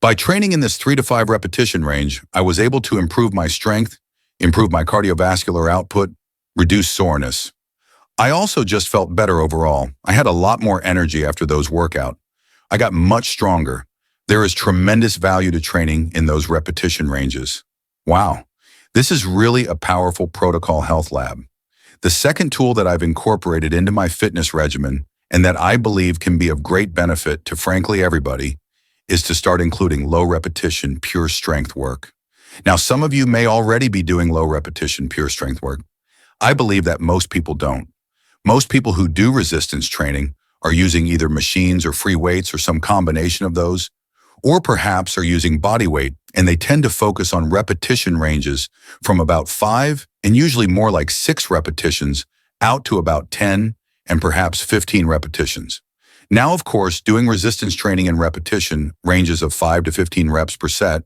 By training in this 3 to 5 repetition range, I was able to improve my strength, improve my cardiovascular output, reduce soreness. I also just felt better overall. I had a lot more energy after those workouts. I got much stronger. There is tremendous value to training in those repetition ranges. Wow, this is really a powerful protocol health lab. The second tool that I've incorporated into my fitness regimen and that I believe can be of great benefit to frankly everybody is to start including low repetition, pure strength work. Now, some of you may already be doing low repetition, pure strength work. I believe that most people don't. Most people who do resistance training are using either machines or free weights or some combination of those, or perhaps are using body weight, and they tend to focus on repetition ranges from about 5 and usually more like 6 repetitions out to about 10 and perhaps 15 repetitions. Now, of course, doing resistance training in repetition ranges of 5 to 15 reps per set,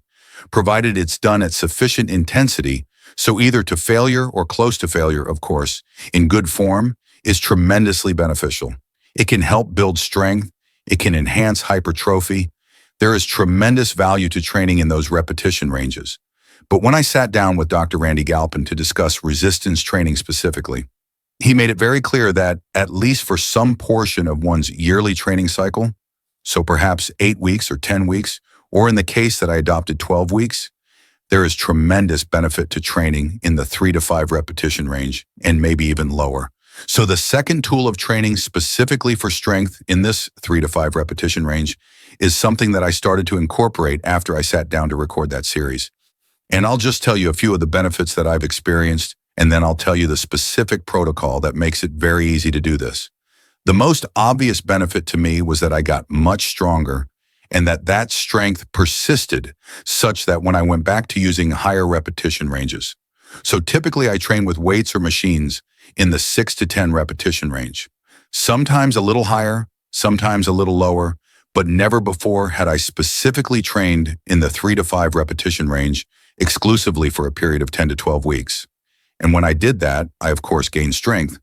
provided it's done at sufficient intensity, so either to failure or close to failure, of course, in good form, is tremendously beneficial. It can help build strength. It can enhance hypertrophy. There is tremendous value to training in those repetition ranges. But when I sat down with Dr. Randy Galpin to discuss resistance training specifically, he made it very clear that, at least for some portion of one's yearly training cycle, so perhaps 8 weeks or 10 weeks, or in the case that I adopted 12 weeks, there is tremendous benefit to training in the 3 to 5 repetition range and maybe even lower. So the second tool of training specifically for strength in this 3 to 5 repetition range is something that I started to incorporate after I sat down to record that series. And I'll just tell you a few of the benefits that I've experienced, and then I'll tell you the specific protocol that makes it very easy to do this. The most obvious benefit to me was that I got much stronger and that strength persisted such that when I went back to using higher repetition ranges. So typically I train with weights or machines in the 6 to 10 repetition range. Sometimes a little higher, sometimes a little lower, but never before had I specifically trained in the 3 to 5 repetition range exclusively for a period of 10 to 12 weeks. And when I did that, I of course gained strength,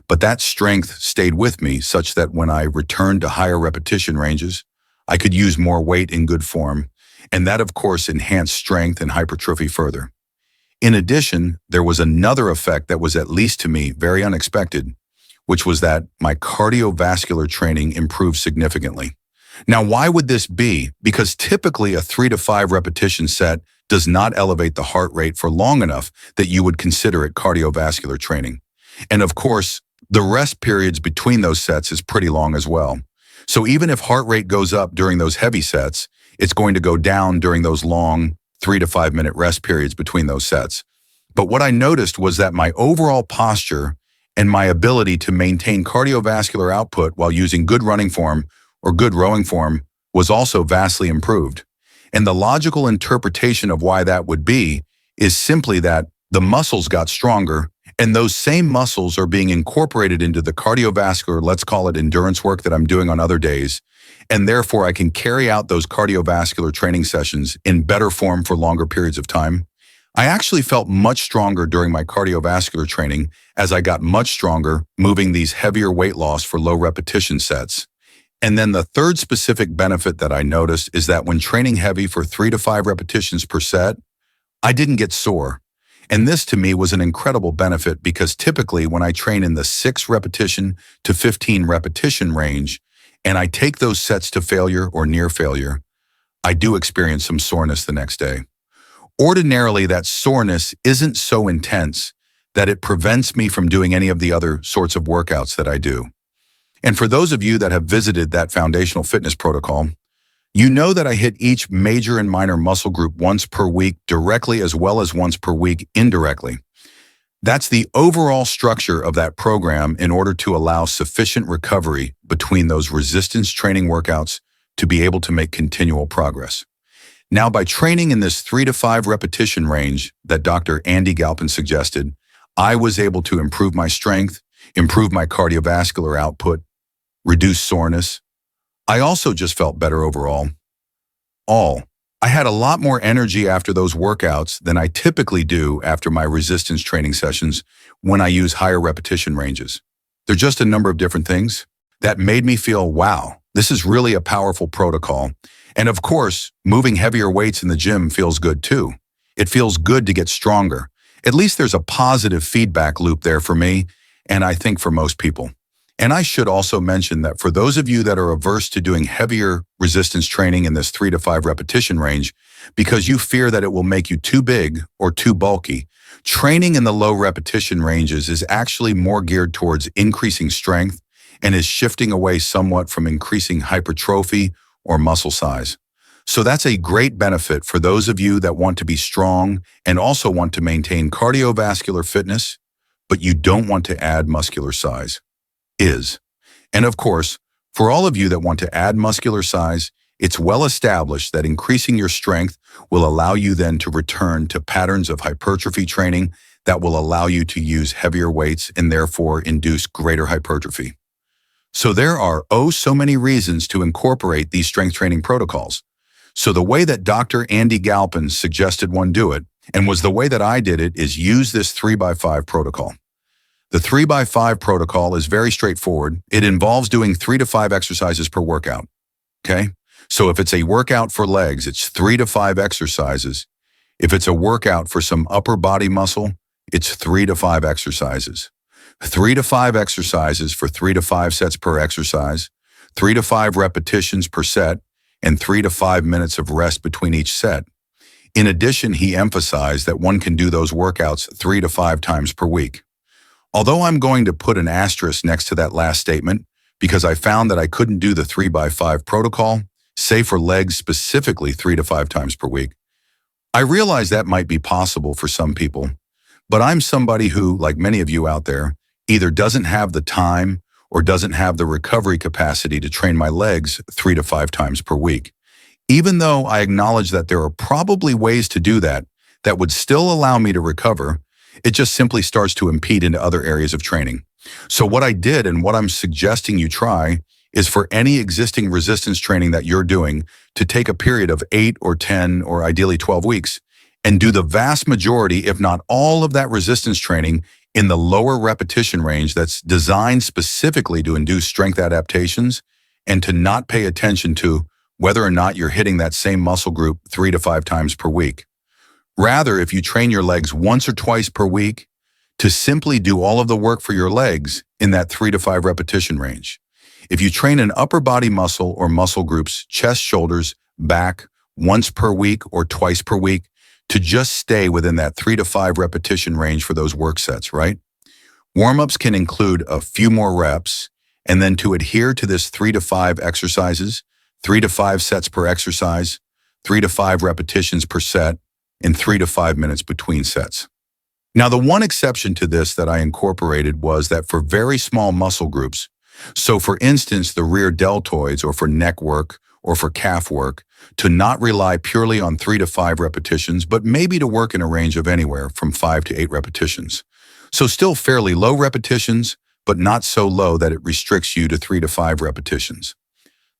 but that strength stayed with me such that when I returned to higher repetition ranges, I could use more weight in good form, and that of course enhanced strength and hypertrophy further. In addition, there was another effect that was, at least to me, very unexpected, which was that my cardiovascular training improved significantly. Now, why would this be? Because typically a 3 to 5 repetition set does not elevate the heart rate for long enough that you would consider it cardiovascular training. And of course, the rest periods between those sets is pretty long as well. So even if heart rate goes up during those heavy sets, it's going to go down during those long 3 to 5 minute rest periods between those sets. But what I noticed was that my overall posture and my ability to maintain cardiovascular output while using good running form or good rowing form was also vastly improved. And the logical interpretation of why that would be is simply that the muscles got stronger, and those same muscles are being incorporated into the cardiovascular, let's call it endurance work that I'm doing on other days, and therefore I can carry out those cardiovascular training sessions in better form for longer periods of time. I actually felt much stronger during my cardiovascular training as I got much stronger moving these heavier weight loss for low repetition sets. And then the third specific benefit that I noticed is that when training heavy for 3 to 5 repetitions per set, I didn't get sore. And this to me was an incredible benefit because typically when I train in the 6 repetition to 15 repetition range and I take those sets to failure or near failure, I do experience some soreness the next day. Ordinarily, that soreness isn't so intense that it prevents me from doing any of the other sorts of workouts that I do. And for those of you that have visited that foundational fitness protocol, you know that I hit each major and minor muscle group once per week directly as well as once per week indirectly. That's the overall structure of that program in order to allow sufficient recovery between those resistance training workouts to be able to make continual progress. Now, by training in this 3 to 5 repetition range that Dr. Andy Galpin suggested, I was able to improve my strength, improve my cardiovascular output, reduce soreness. I also just felt better overall. I had a lot more energy after those workouts than I typically do after my resistance training sessions when I use higher repetition ranges. They're just a number of different things that made me feel, wow, this is really a powerful protocol. And of course, moving heavier weights in the gym feels good too. It feels good to get stronger. At least there's a positive feedback loop there for me, and I think for most people. And I should also mention that for those of you that are averse to doing heavier resistance training in this 3 to 5 repetition range, because you fear that it will make you too big or too bulky, training in the low repetition ranges is actually more geared towards increasing strength and is shifting away somewhat from increasing hypertrophy or muscle size. So that's a great benefit for those of you that want to be strong and also want to maintain cardiovascular fitness, but you don't want to add muscular size. And of course, for all of you that want to add muscular size, it's well established that increasing your strength will allow you then to return to patterns of hypertrophy training that will allow you to use heavier weights and therefore induce greater hypertrophy. So there are so many reasons to incorporate these strength training protocols. So the way that Dr. Andy Galpin suggested one do it, and was the way that I did it, is use this 3x5 protocol. The 3x5 protocol is very straightforward. It involves doing 3 to 5 exercises per workout. Okay? So if it's a workout for legs, it's 3 to 5 exercises. If it's a workout for some upper body muscle, it's 3 to 5 exercises. 3 to 5 exercises for 3 to 5 sets per exercise, 3 to 5 repetitions per set, and 3 to 5 minutes of rest between each set. In addition, he emphasized that one can do those workouts 3 to 5 times per week. Although I'm going to put an asterisk next to that last statement, because I found that I couldn't do the 3x5 protocol, say for legs specifically 3 to 5 times per week. I realize that might be possible for some people, but I'm somebody who, like many of you out there, either doesn't have the time or doesn't have the recovery capacity to train my legs 3 to 5 times per week. Even though I acknowledge that there are probably ways to do that that would still allow me to recover, it just simply starts to impede into other areas of training. So what I did and what I'm suggesting you try is for any existing resistance training that you're doing to take a period of 8 or 10 or ideally 12 weeks and do the vast majority, if not all of that resistance training in the lower repetition range that's designed specifically to induce strength adaptations and to not pay attention to whether or not you're hitting that same muscle group 3 to 5 times per week. Rather, if you train your legs once or twice per week, to simply do all of the work for your legs in that 3 to 5 repetition range. If you train an upper body muscle or muscle groups, chest, shoulders, back, once per week or twice per week, to just stay within that 3 to 5 repetition range for those work sets, right? Warm-ups can include a few more reps, and then to adhere to this 3 to 5 exercises, 3 to 5 sets per exercise, 3 to 5 repetitions per set, and 3 to 5 minutes between sets. Now, the one exception to this that I incorporated was that for very small muscle groups, so for instance, the rear deltoids or for neck work or for calf work, to not rely purely on 3 to 5 repetitions, but maybe to work in a range of anywhere from 5 to 8 repetitions. So still fairly low repetitions, but not so low that it restricts you to 3 to 5 repetitions.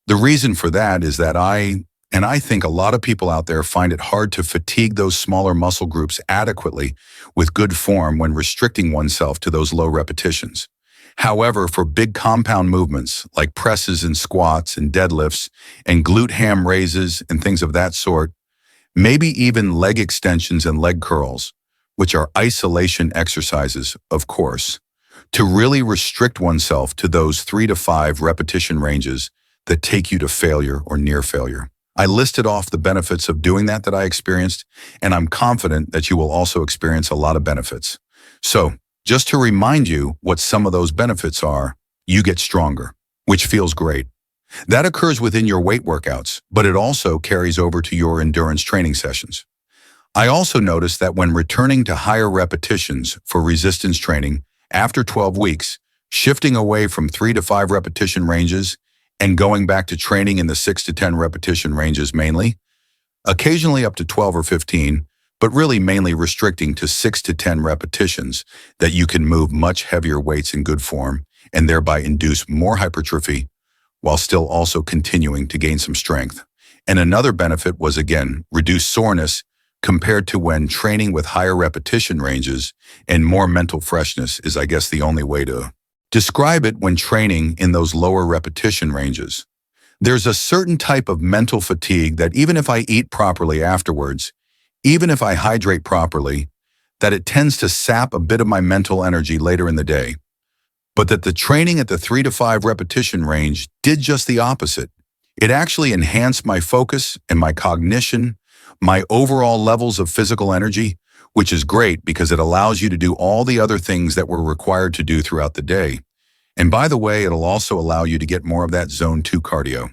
The reason for that is that I think a lot of people out there find it hard to fatigue those smaller muscle groups adequately with good form when restricting oneself to those low repetitions. However, for big compound movements like presses and squats and deadlifts and glute ham raises and things of that sort, maybe even leg extensions and leg curls, which are isolation exercises, of course, to really restrict oneself to those 3 to 5 repetition ranges that take you to failure or near failure. I listed off the benefits of doing that I experienced, and I'm confident that you will also experience a lot of benefits. So, just to remind you what some of those benefits are, you get stronger, which feels great. That occurs within your weight workouts, but it also carries over to your endurance training sessions. I also noticed that when returning to higher repetitions for resistance training after 12 weeks, shifting away from 3 to 5 repetition ranges and going back to training in the 6 to 10 repetition ranges mainly, occasionally up to 12 or 15, but really mainly restricting to 6 to 10 repetitions, that you can move much heavier weights in good form and thereby induce more hypertrophy while still also continuing to gain some strength. And another benefit was, again, reduced soreness compared to when training with higher repetition ranges, and more mental freshness is, I guess, the only way to describe it when training in those lower repetition ranges. There's a certain type of mental fatigue that even if I eat properly afterwards, even if I hydrate properly, that it tends to sap a bit of my mental energy later in the day. But that the training at the 3 to 5 repetition range did just the opposite. It actually enhanced my focus and my cognition, my overall levels of physical energy, which is great because it allows you to do all the other things that we're required to do throughout the day. And by the way, it'll also allow you to get more of that zone 2 cardio.